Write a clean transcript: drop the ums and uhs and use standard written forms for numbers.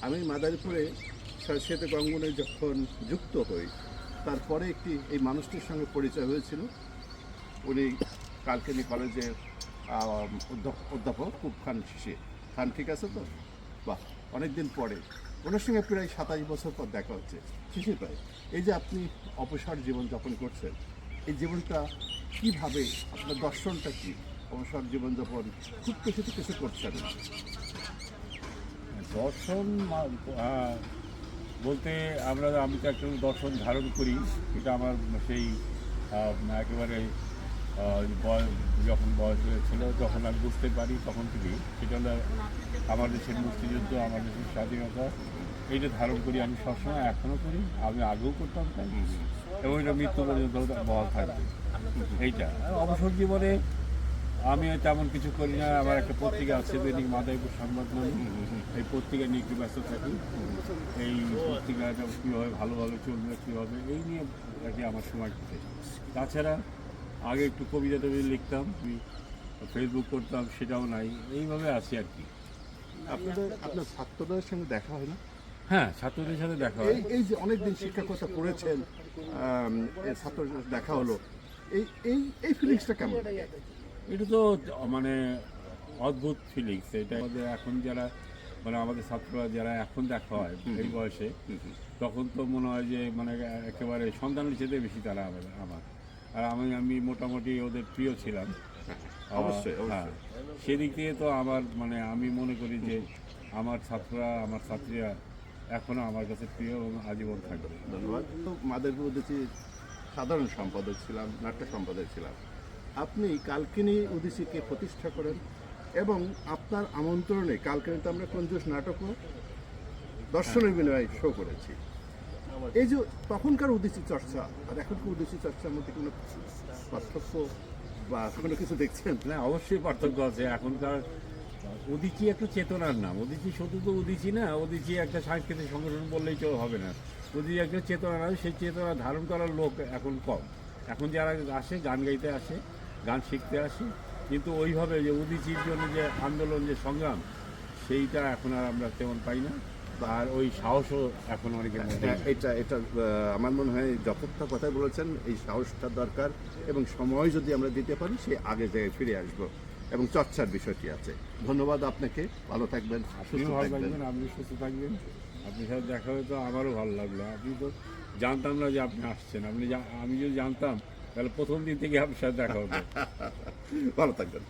আমি মাদারীপুরে সৈয়দ গঙ্গনে যখন যুক্ত হই, তারপরে এই মানুষটির সঙ্গে পরিচয় হয়েছিল। উনি কালকিনি কলেজের অধ্যাপক কুব খান শিশির খান, ঠিক আছে তো? বাহ, অনেকদিন পরে ওনার সঙ্গে প্রায় 27 বছর পর দেখা হচ্ছে। শিশির ভাই, এই যে আপনি অবসর জীবনযাপন করছেন, এই জীবনটা কীভাবে, আপনার দর্শনটা কী? অবসর জীবনযাপন খুব বেশি তো কিছু করছেন না। দর্শন বলতে আমি তো একটা দর্শন ধারণ করি। এটা আমার সেই একেবারে যখন বয়স হয়েছিল, যখন আমি বুঝতে পারি তখন থেকেই সেটা হলো আমার দেশের মুক্তিযুদ্ধ, আমার দেশের স্বাধীনতা, এইটা ধারণ করি আমি সবসময়, এখনও করি, আমি আগেও করতাম তাই, এবং এটা মৃত্যু পর্যন্ত বহাল থাকবে। এইটা অবসর জীবনে আমি তেমন কিছু করি না। আমার একটা পত্রিকা আছে, দৈনিক মাদারীপুর সংবাদ নামে। এই পত্রিকা নিয়ে একটু ব্যস্ত থাকি। এই পত্রিকাটা কীভাবে ভালোভাবে চলবে, কীভাবে, এই নিয়ে আর কি আমার সময় কেটে। তাছাড়া আগে একটু কবিতা টবিতা লিখতাম, ফেসবুক করতাম, সেটাও নাই। এইভাবে আছি আর কি। আপনার ছাত্রদের সঙ্গে দেখা হয় না? হ্যাঁ, ছাত্রদের সাথে দেখা হয়। এই যে অনেকদিন শিক্ষকতা করেছেন, ছাত্রদের সাথে দেখা হলো, এই এই এই ফিলিংসটা কেমন? এটা তো মানে অদ্ভুত ফিলিংস। এটা আমাদের এখন যারা আমাদের ছাত্ররা যারা এখন দেখা হয় এই বয়সে, তখন তো মনে হয় যে একেবারে সন্তানের চেয়ে বেশি তারা আমার। আর আমি মোটামুটি ওদের প্রিয় ছিলাম। অবশ্যই। হ্যাঁ, সেদিক থেকে তো আমার আমি মনে করি যে আমার ছাত্ররা, আমার ছাত্রীরা এখনও আমার কাছে প্রিয় এবং আজীবন থাকবে। ধন্যবাদ। তো মাদারীপুর উদীচী সাধারণ সম্পাদক ছিলাম, নাট্য সম্পাদক ছিলাম। আপনি কালকিনি উদীচীকে প্রতিষ্ঠা করেন এবং আপনার আমন্ত্রণে কালকিনিতে আমরা কঞ্জুস নাটকও দর্শনের বিনিময়ে শো করেছি। এই যে তখনকার উদীচী চর্চা আর এখনকার উদীচী চর্চার মধ্যে কোনো পার্থক্য বা কোনো কিছু দেখছেন? না, অবশ্যই পার্থক্য আছে। এখনকার উদীচী একটা চেতনার নাম। উদীচী শুধু তো উদীচী না, উদীচী একটা সাংস্কৃতিক সংগঠন বললেই তো হবে না। উদীচী একটা চেতনা নাম, সেই চেতনা ধারণ করার লোক এখন কম। এখন যারা আসে, গান গাইতে আসে, গান শিখতে আসে, কিন্তু ওইভাবে যে উদীচীর জন্য যে আন্দোলন, যে সংগ্রাম, সেইটা এখন আর আমরা তেমন পাই না। আর ওই সাহসও এখন অনেকের মধ্যে। এটা আমার মনে হয় যথার্থ কথাই বলেছেন। এই সাহসটা দরকার এবং সময় যদি আমরা দিতে পারি, সে আগে জায়গায় ফিরে আসবো এবং চর্চার বিষয়টি আছে। ধন্যবাদ আপনাকে, ভালো থাকবেন, আপনিও ভালো থাকবেন, আপনি সুস্থ থাকবেন। আপনার সাথে দেখা হয়ে তো আমারও ভালো লাগলো। আপনি তো জানতাম না যে আপনি আসছেন। আমি যদি জানতাম তাহলে প্রথম দিন থেকে আপনার সাথে দেখা হতো। ভালো থাকবেন।